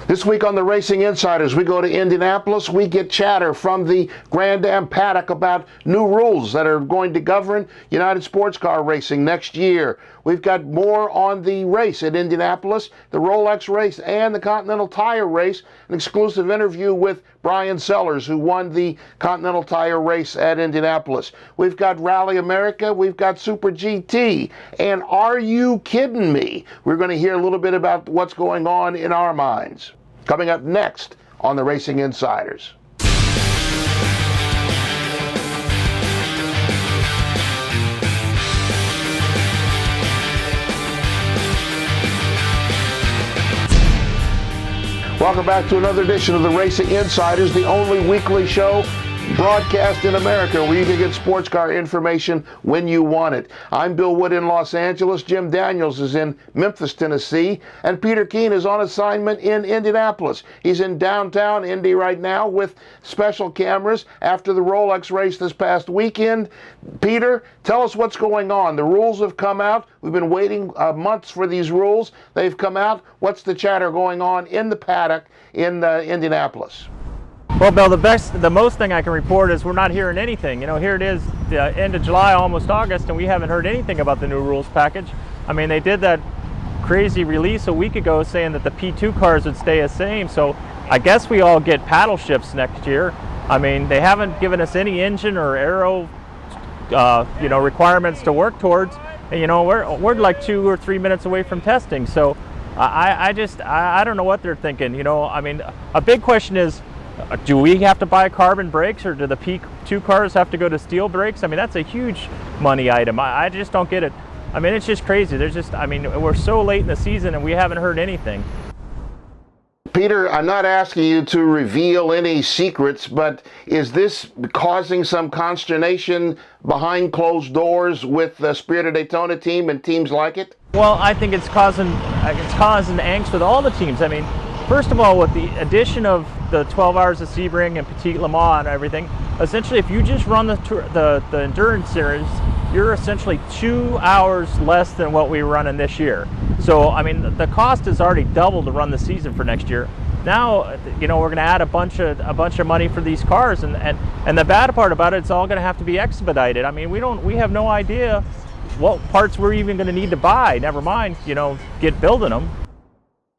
This week on the Racing Insiders, we go to Indianapolis. We get chatter from the Grand Am paddock about new rules that are going to govern United Sports Car racing next year. We've got more on the race at Indianapolis, the Rolex race and the Continental Tire race. An exclusive interview with Bryan Sellers, who won the Continental Tire race at Indianapolis. We've got Rally America. We've got Super GT. And are you kidding me? We're going to hear a little bit about what's going on in our minds. Coming up next on the Racing Insiders. Welcome back to another edition of the Racing Insiders, the only weekly show broadcast in America where you can get sports car information when you want it. I'm Bill Wood in Los Angeles. Jim Daniels is in Memphis, Tennessee. And Peter Keene is on assignment in Indianapolis. He's in downtown Indy right now with special cameras after the Rolex race this past weekend. Peter, tell us what's going on. The rules have come out. We've been waiting months for these rules. They've come out. What's the chatter going on in the paddock in Indianapolis? Well, Bill, the most thing I can report is we're not hearing anything. You know, here it is, the end of July, almost August, and we haven't heard anything about the new rules package. I mean, they did that crazy release a week ago saying that the P2 cars would stay the same, so I guess we all get paddle shifts next year. I mean, they haven't given us any engine or aero, requirements to work towards. And, you know, we're like 2 or 3 minutes away from testing, so I don't know what they're thinking. You know, I mean, a big question is, do we have to buy carbon brakes, or do the P2 cars have to go to steel brakes? I mean, that's a huge money item. I just don't get it. I mean, it's just crazy. We're so late in the season and we haven't heard anything. Peter, I'm not asking you to reveal any secrets, but is this causing some consternation behind closed doors with the Spirit of Daytona team and teams like it? Well, I think it's causing angst with all the teams. I mean, first of all, with the addition of the 12 hours of Sebring and Petit Le Mans and everything, essentially if you just run the endurance series, you're essentially 2 hours less than what we were running this year. So, I mean, the cost is already double to run the season for next year. Now, you know, we're going to add a bunch of money for these cars, and the bad part about it, it's all going to have to be expedited. I mean, we have no idea what parts we're even going to need to buy. Never mind, you know, get building them.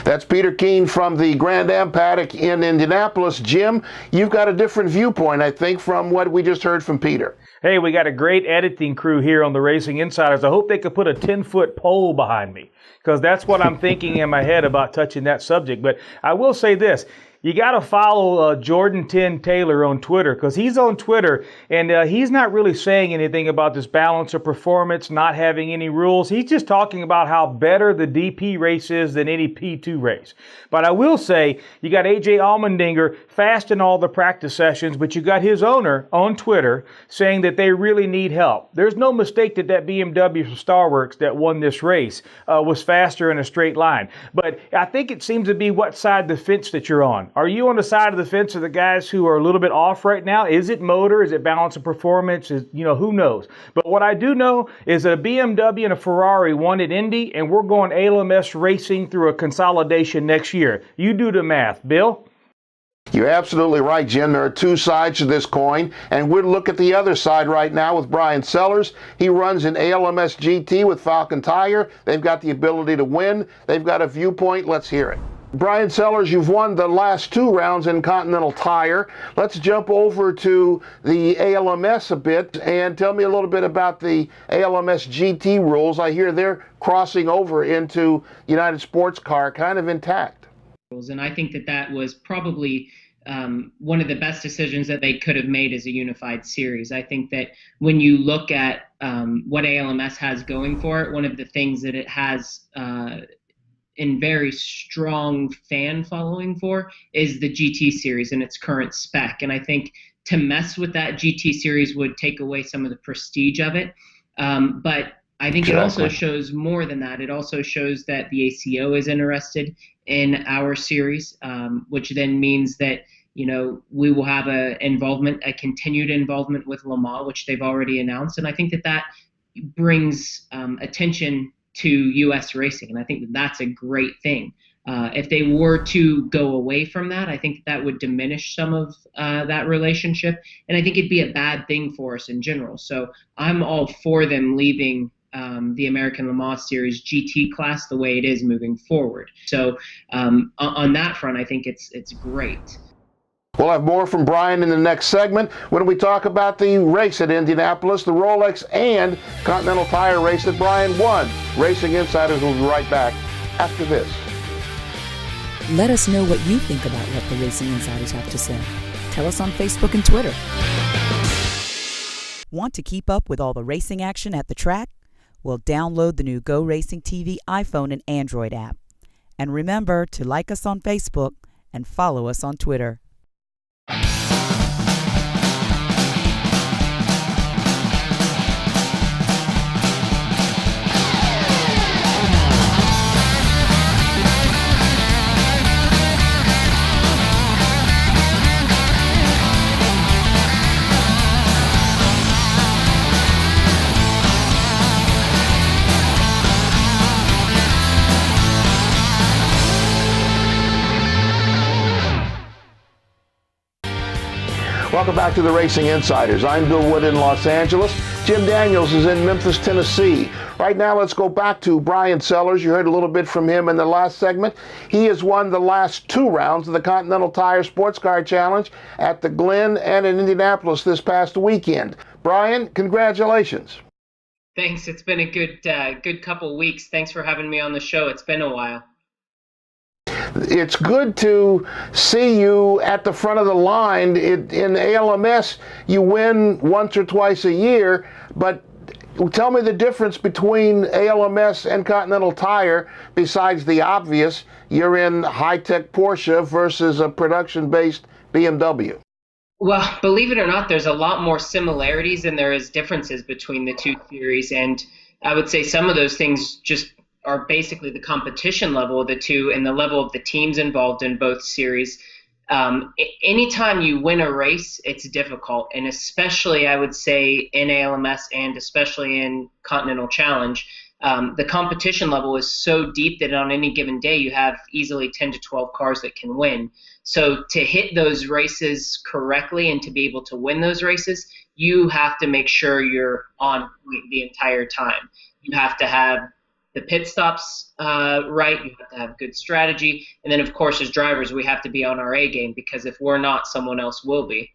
That's Peter Keene from the Grand Am paddock in Indianapolis. Jim, you've got a different viewpoint, I think, from what we just heard from Peter. Hey, we got a great editing crew here on the Racing Insiders. I hope they could put a 10-foot pole behind me, because that's what I'm thinking in my head about touching that subject. But I will say this. You got to follow Jordan 10 Taylor on Twitter, because he's on Twitter and he's not really saying anything about this balance of performance, not having any rules. He's just talking about how better the DP race is than any P2 race. But I will say, you got AJ Allmendinger fast in all the practice sessions, but you got his owner on Twitter saying that they really need help. There's no mistake that BMW from Starworks that won this race was faster in a straight line. But I think it seems to be what side of the fence that you're on. Are you on the side of the fence of the guys who are a little bit off right now? Is it motor? Is it balance of performance? Who knows? But what I do know is that a BMW and a Ferrari won at Indy, and we're going ALMS racing through a consolidation next year. You do the math. Bill? You're absolutely right, Jim. There are two sides to this coin, and we'll look at the other side right now with Bryan Sellers. He runs in ALMS GT with Falken Tire. They've got the ability to win. They've got a viewpoint. Let's hear it. Bryan Sellers, you've won the last 2 rounds in Continental Tire. Let's jump over to the ALMS a bit and tell me a little bit about the ALMS GT rules. I hear they're crossing over into United Sports Car kind of intact. And I think that was probably one of the best decisions that they could have made as a unified series. I think that when you look at what ALMS has going for it, one of the things that it has in very strong fan following for is the GT series and its current spec. And I think to mess with that GT series would take away some of the prestige of it. But I think it also shows more than that. It also shows that the ACO is interested in our series, which then means that, you know, we will have a continued involvement with Le Mans, which they've already announced. And I think that brings attention to U.S. racing, and I think that's a great thing. If they were to go away from that, I think that would diminish some of that relationship, and I think it'd be a bad thing for us in general. So I'm all for them leaving the American Le Mans Series GT class the way it is moving forward. So on that front, I think it's great. We'll have more from Bryan in the next segment when we talk about the race at Indianapolis, the Rolex and Continental Tire race that Bryan won. Racing Insiders will be right back after this. Let us know what you think about what the Racing Insiders have to say. Tell us on Facebook and Twitter. Want to keep up with all the racing action at the track? Well, download the new GoRacingTV iPhone and Android app. And remember to like us on Facebook and follow us on Twitter. Welcome back to the Racing Insiders. I'm Bill Wood in Los Angeles. Jim Daniels is in Memphis, Tennessee. Right now, let's go back to Bryan Sellers. You heard a little bit from him in the last segment. He has won the last 2 rounds of the Continental Tire Sports Car Challenge at the Glen and in Indianapolis this past weekend. Bryan, congratulations. Thanks. It's been a good couple weeks. Thanks for having me on the show. It's been a while. It's good to see you at the front of the line. In ALMS, you win once or twice a year, but tell me the difference between ALMS and Continental Tire, besides the obvious, you're in high-tech Porsche versus a production-based BMW. Well, believe it or not, there's a lot more similarities than there is differences between the two series, and I would say some of those things just are basically the competition level of the two and the level of the teams involved in both series. Anytime you win a race, it's difficult, and especially I would say in ALMS and especially in Continental Challenge, the competition level is so deep that on any given day you have easily 10 to 12 cars that can win. So to hit those races correctly and to be able to win those races, you have to make sure you're on point the entire time. You have to have the pit stops right, you have to have good strategy, and then of course as drivers we have to be on our A game, because if we're not, someone else will be.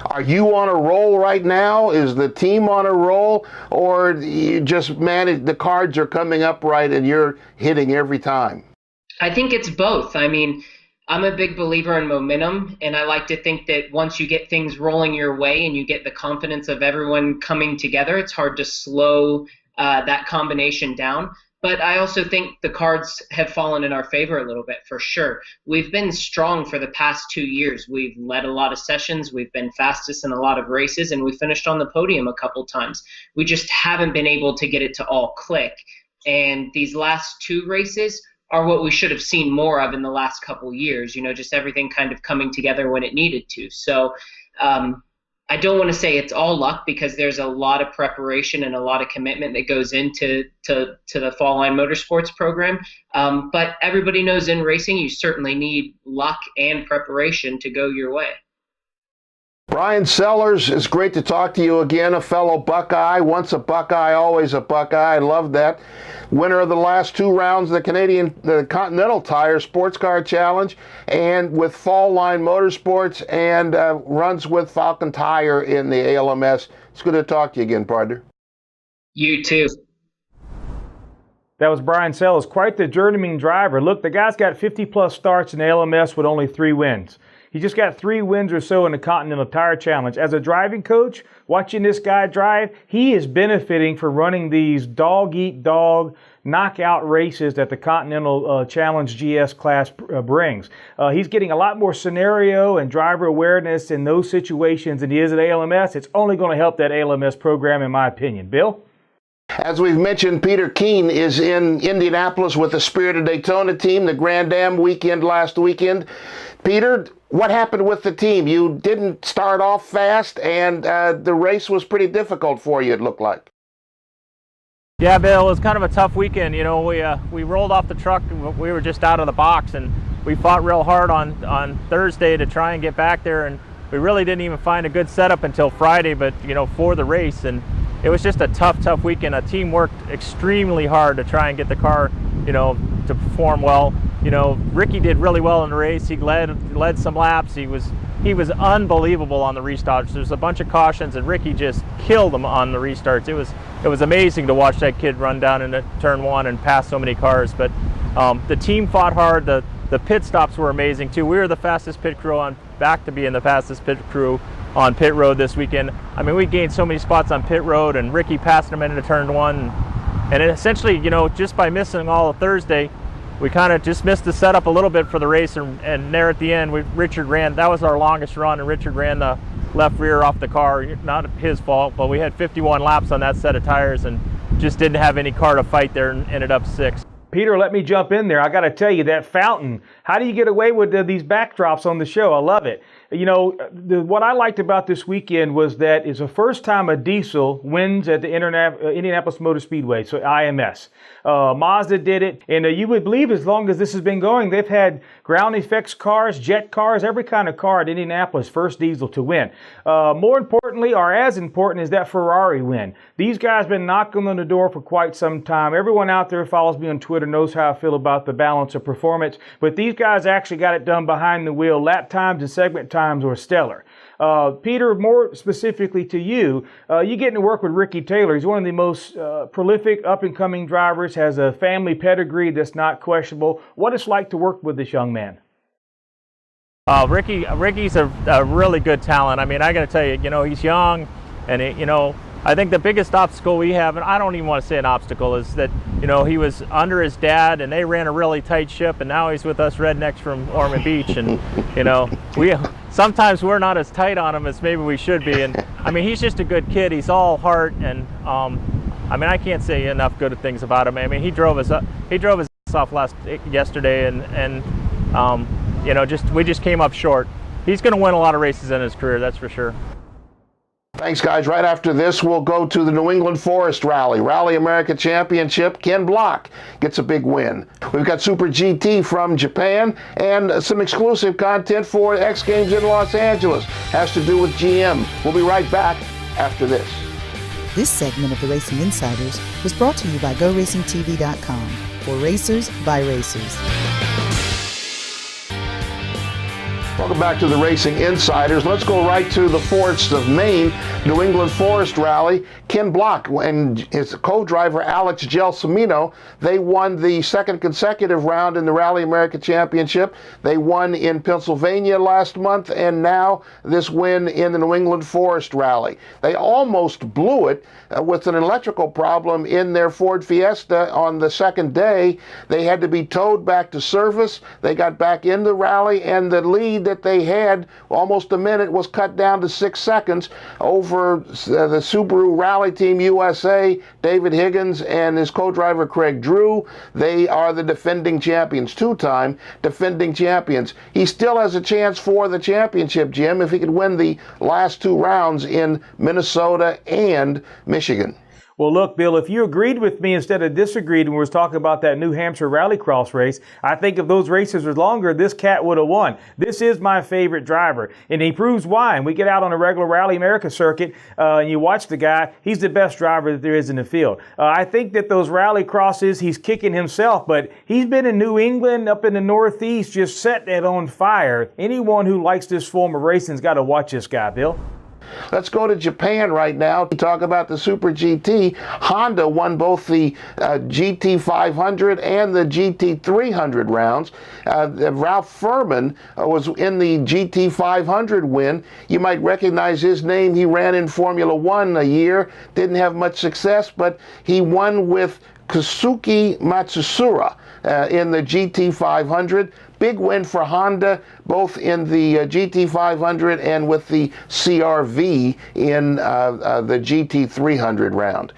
Are you on a roll right now? Is the team on a roll, or you just manage, the cards are coming up right and you're hitting every time? I think it's both. I mean, I'm a big believer in momentum, and I like to think that once you get things rolling your way and you get the confidence of everyone coming together, it's hard to slow that combination down. But I also think the cards have fallen in our favor a little bit, for sure. We've been strong for the past 2 years. We've led a lot of sessions. We've been fastest in a lot of races, and we finished on the podium a couple times. We just haven't been able to get it to all click. And these last 2 races are what we should have seen more of in the last couple years, you know, just everything kind of coming together when it needed to. So I don't want to say it's all luck, because there's a lot of preparation and a lot of commitment that goes into the Fall-Line Motorsports program. But everybody knows in racing, you certainly need luck and preparation to go your way. Bryan Sellers, it's great to talk to you again, a fellow Buckeye. Once a Buckeye, always a Buckeye. I love that. Winner of the last 2 rounds of the Continental Tire Sports Car Challenge, and with Fall-Line Motorsports, and runs with Falken Tire in the ALMS. It's good to talk to you again, partner. You too. That was Bryan Sellers, quite the journeyman driver. Look, the guy's got 50-plus starts in ALMS with only 3 wins. He just got 3 wins or so in the Continental Tire Challenge. As a driving coach, watching this guy drive, he is benefiting for running these dog-eat-dog knockout races that the Continental Challenge GS class brings. He's getting a lot more scenario and driver awareness in those situations than he is at ALMS. It's only going to help that ALMS program, in my opinion. Bill? As we've mentioned, Peter Keene is in Indianapolis with the Spirit of Daytona team, the Grand Am weekend last weekend. Peter, what happened with the team? You didn't start off fast, and the race was pretty difficult for you, it looked like. Yeah, Bill, it was kind of a tough weekend. You know, we rolled off the truck. We were just out of the box, and we fought real hard on Thursday to try and get back there, and we really didn't even find a good setup until Friday, but, you know, for the race. And it was just a tough weekend. A team worked extremely hard to try and get the car, you know, to perform well. You know, Ricky did really well in the race. He led some laps. He was unbelievable on the restarts. There's a bunch of cautions, and Ricky just killed them on the restarts. It was amazing to watch that kid run down into turn one and pass so many cars. But the team fought hard. The pit stops were amazing too. We were the fastest pit crew back to being the fastest pit crew on pit road this weekend. I mean, we gained so many spots on pit road, and Ricky passed them into turn one. And it essentially, you know, just by missing all of Thursday, we kind of just missed the setup a little bit for the race, and there at the end, Richard ran. That was our longest run, and Richard ran the left rear off the car. Not his fault, but we had 51 laps on that set of tires and just didn't have any car to fight there, and ended up 6th. Peter, let me jump in there. I got to tell you, that fountain, how do you get away with these backdrops on the show? I love it. You know, what I liked about this weekend was that it's the first time a diesel wins at the Indianapolis Motor Speedway, so IMS. Mazda did it, and you would believe as long as this has been going, they've had ground effects cars, jet cars, every kind of car at Indianapolis, first diesel to win. More importantly, or as important, is that Ferrari win. These guys have been knocking on the door for quite some time. Everyone out there who follows me on Twitter knows how I feel about the balance of performance, but these guys actually got it done behind the wheel. Lap times and segment times were stellar. Peter, more specifically to you, you getting to work with Ricky Taylor. He's one of the most prolific up-and-coming drivers, has a family pedigree that's not questionable. What it's like to work with this young man? Ricky's a really good talent. I mean, I got to tell you, you know, he's young, and you know, I think the biggest obstacle we have, and I don't even want to say an obstacle, is that, you know, he was under his dad and they ran a really tight ship, and now he's with us rednecks from Ormond Beach, and, you know, sometimes we're not as tight on him as maybe we should be. And I mean, he's just a good kid. He's all heart, and I mean, I can't say enough good things about him. I mean, he drove his ass off yesterday, and you know, we just came up short. He's going to win a lot of races in his career, that's for sure. Thanks, guys. Right after this, we'll go to the New England Forest Rally America Championship. Ken Block gets a big win. We've got Super GT from Japan and some exclusive content for X Games in Los Angeles. Has to do with GM. We'll be right back after this. This segment of the Racing Insiders was brought to you by GoRacingTV.com. For racers, by racers. Welcome back to the Racing Insiders. Let's go right to the forests of Maine, New England Forest Rally. Ken Block and his co-driver Alex Gelsomino, they won the second consecutive round in the Rally America Championship. They won in Pennsylvania last month, and now this win in the New England Forest Rally. They almost blew it with an electrical problem in their Ford Fiesta on the second day. They had to be towed back to service. They got back in the rally, and the lead that they had, almost a minute, was cut down to 6 seconds over the Subaru Rally Team USA, David Higgins and his co-driver Craig Drew. They are the defending champions, two-time defending champions. He still has a chance for the championship, Jim, if he could win the last 2 rounds in Minnesota and Michigan. Well, look, Bill, if you agreed with me instead of disagreed when we was talking about that New Hampshire Rallycross race, I think if those races were longer, this cat would have won. This is my favorite driver, and he proves why. And we get out on a regular Rally America circuit, and you watch the guy. He's the best driver that there is in the field. I think that those rally crosses, he's kicking himself, but he's been in New England, up in the Northeast, just set that on fire. Anyone who likes this form of racing's got to watch this guy, Bill. Let's go to Japan right now to talk about the Super GT. Honda won both the GT 500 and the GT 300 rounds. Ralph Furman was in the GT 500 win. You might recognize his name. He ran in Formula One a year, didn't have much success, but he won with Kazuki Matsusura in the GT 500. Big win for Honda, both in the GT 500 and with the CRV in the GT 300 round.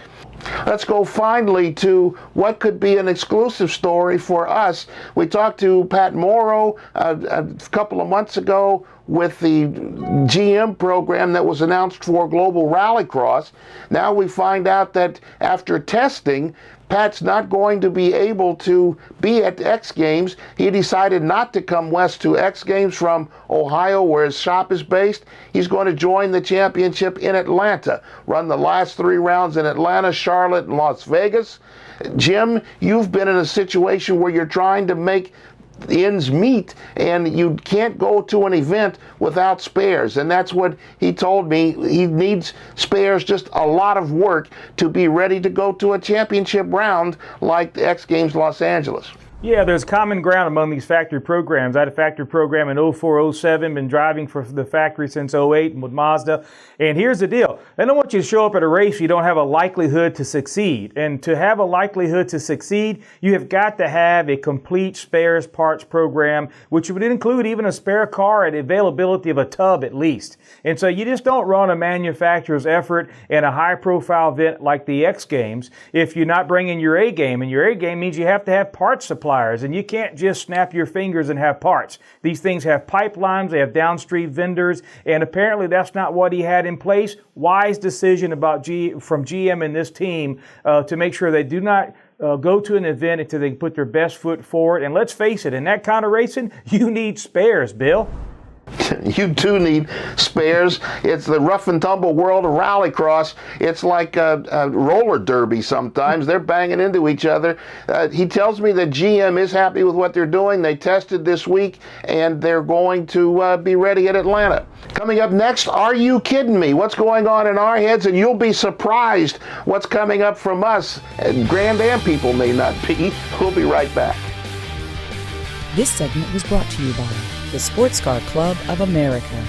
Let's go finally to what could be an exclusive story for us. We talked to Pat Morrow a couple of months ago with the GM program that was announced for Global Rallycross. Now we find out that after testing, Pat's not going to be able to be at X Games. He decided not to come west to X Games from Ohio, where his shop is based. He's going to join the championship in Atlanta, run the last 3 rounds in Atlanta, Charlotte, and Las Vegas. Jim, you've been in a situation where you're trying to make the ends meet, and you can't go to an event without spares, and that's what he told me. He needs spares, just a lot of work to be ready to go to a championship round like the X Games Los Angeles. Yeah, there's common ground among these factory programs. I had a factory program in 04, 07, been driving for the factory since 08 with Mazda. And here's the deal. They don't want you to show up at a race you don't have a likelihood to succeed. And to have a likelihood to succeed, you have got to have a complete spares parts program, which would include even a spare car and availability of a tub at least. And so you just don't run a manufacturer's effort in a high-profile event like the X Games if you're not bringing your A game. And your A game means you have to have parts supply. And you can't just snap your fingers and have parts. These things have pipelines, they have downstream vendors, and apparently that's not what he had in place. Wise decision about from GM and this team to make sure they do not go to an event until they can put their best foot forward. And let's face it, in that kind of racing, you need spares, Bill. You do need spares. It's the rough and tumble world of rallycross. It's like a roller derby sometimes. They're banging into each other. He tells me that GM is happy with what they're doing. They tested this week, and they're going to be ready at Atlanta. Coming up next, Are You Kidding Me? What's going on in our heads? And you'll be surprised what's coming up from us. Grand Am people may not be. We'll be right back. This segment was brought to you by the Sports Car Club of America.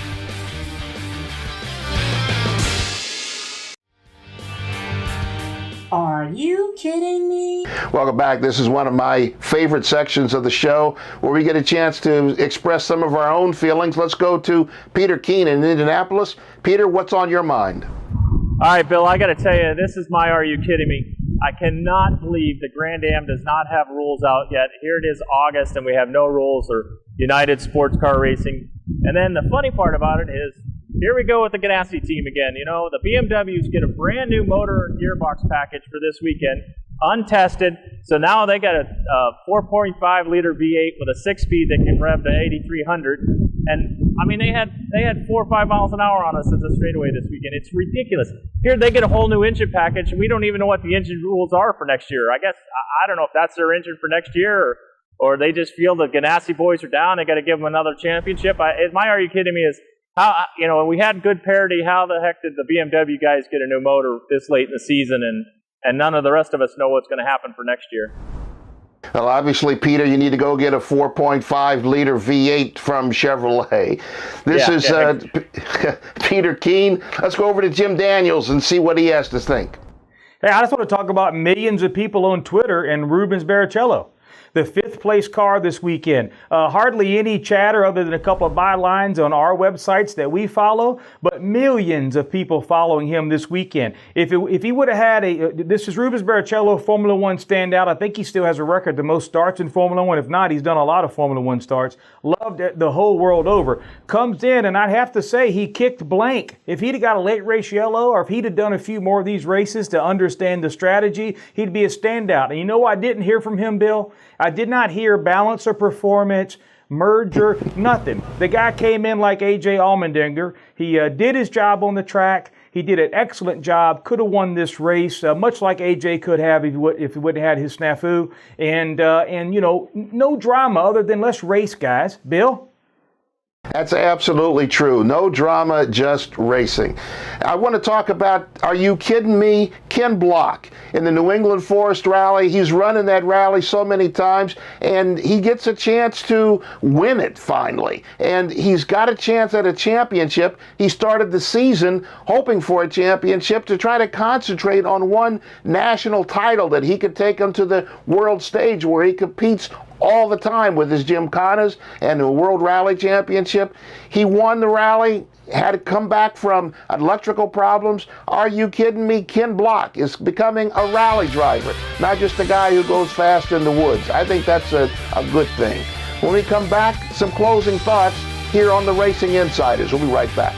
Are you kidding me? Welcome back. This is one of my favorite sections of the show where we get a chance to express some of our own feelings. Let's go to Peter Keene in Indianapolis. Peter, what's on your mind? All right, Bill, I got to tell you, this is my Are You Kidding Me? I cannot believe the Grand Am does not have rules out yet. Here it is August, and we have no rules or United Sports Car Racing. And then the funny part about it is, here we go with the Ganassi team again. You know, the BMWs get a brand new motor and gearbox package for this weekend, untested. So now they got a 4.5 liter V8 with a 6-speed that can rev to 8,300. And I mean, they had 4 or 5 miles an hour on us at the straightaway this weekend. It's ridiculous. Here they get a whole new engine package, and we don't even know what the engine rules are for next year. I guess I don't know if that's their engine for next year, or they just feel the Ganassi boys are down. They got to give them another championship. My Are You Kidding Me is, how, you know, we had good parity. How the heck did the BMW guys get a new motor this late in the season, and none of the rest of us know what's going to happen for next year? Well, obviously, Peter, you need to go get a 4.5 liter V8 from Chevrolet. This is Peter Keene. Let's go over to Jim Daniels and see what he has to think. Hey, I just want to talk about millions of people on Twitter and Rubens Barrichello, the 5th place car this weekend. Hardly any chatter other than a couple of bylines on our websites that we follow, but millions of people following him this weekend. If he would have had this is Rubens Barrichello, Formula One standout. I think he still has a record, the most starts in Formula One. If not, he's done a lot of Formula One starts. Loved it the whole world over. Comes in, and I'd have to say he kicked blank. If he'd have got a late race yellow, or if he'd have done a few more of these races to understand the strategy, he'd be a standout. And you know what I didn't hear from him, Bill? I did not hear balance or performance, merger, nothing. The guy came in like A.J. Allmendinger. He did his job on the track. He did an excellent job. Could have won this race, much like A.J. could have if he wouldn't have had his snafu. And you know, no drama other than let's race, guys. Bill? That's absolutely true. No drama, just racing. I want to talk about, are you kidding me, Ken Block in the New England Forest Rally. He's running that rally so many times, and he gets a chance to win it finally. And he's got a chance at a championship. He started the season hoping for a championship to try to concentrate on one national title that he could take him to the world stage where he competes all the time with his Gymkhanas and the World Rally Championship. He won the rally, had to come back from electrical problems. Are you kidding me? Ken Block is becoming a rally driver, not just a guy who goes fast in the woods. I think that's a good thing. When we come back, some closing thoughts. here on the Racing Insiders. We'll be right back.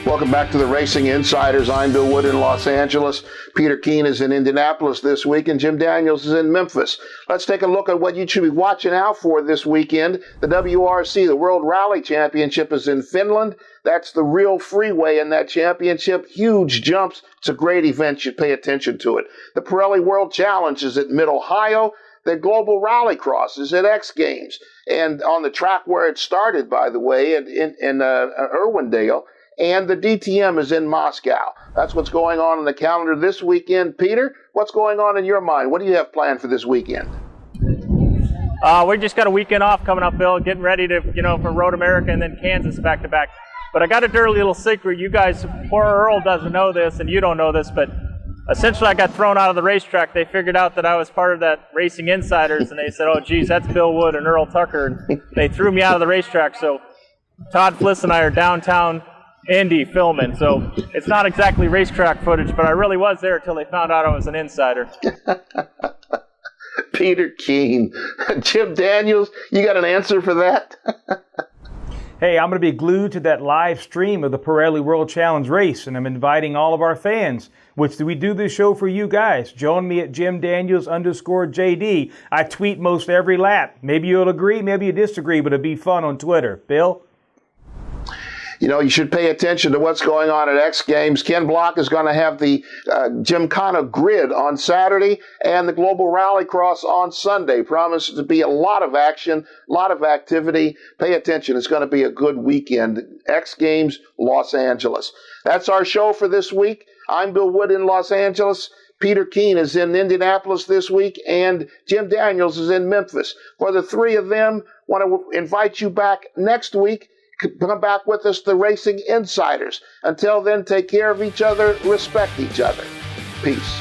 Welcome back to the Racing Insiders. I'm Bill Wood in Los Angeles. Peter Keene is in Indianapolis this week, and Jim Daniels is in Memphis. Let's take a look at what you should be watching out for this weekend. The WRC, the World Rally Championship, is in Finland. That's the real freeway in that championship. Huge jumps. It's a great event. You should pay attention to it. The Pirelli World Challenge is at Mid-Ohio. The Global Rallycross is at X Games. And on the track where it started, by the way, in Irwindale. And the DTM is in Moscow. That's what's going on the calendar this weekend. Peter, what's going on in your mind? What do you have planned for this weekend? We just got a weekend off coming up, Bill, getting ready to, for Road America and then Kansas back-to-back. But I got a dirty little secret. You guys, poor Earl doesn't know this, and you don't know this, but essentially I got thrown out of the racetrack. They figured out that I was part of that Racing Insiders, and they said, oh, geez, that's Bill Wood and Earl Tucker. And they threw me out of the racetrack. So Todd Fliss and I are downtown Indy filming, so it's not exactly racetrack footage, but I really was there until they found out I was an insider. Peter Keene. Jim Daniels, you got an answer for that? Hey, I'm going to be glued to that live stream of the Pirelli World Challenge race, and I'm inviting all of our fans, which we do this show for you guys. Join me at JimDaniels_JD. I tweet most every lap. Maybe you'll agree, maybe you disagree, but it'll be fun on Twitter. Bill? You should pay attention to what's going on at X Games. Ken Block is going to have the Gymkhana Grid on Saturday and the Global Rallycross on Sunday. Promises to be a lot of action, a lot of activity. Pay attention. It's going to be a good weekend. X Games, Los Angeles. That's our show for this week. I'm Bill Wood in Los Angeles. Peter Keene is in Indianapolis this week, and Jim Daniels is in Memphis. For the three of them, want to invite you back next week. Come back with us, the Racing Insiders. Until then, take care of each other, respect each other. Peace.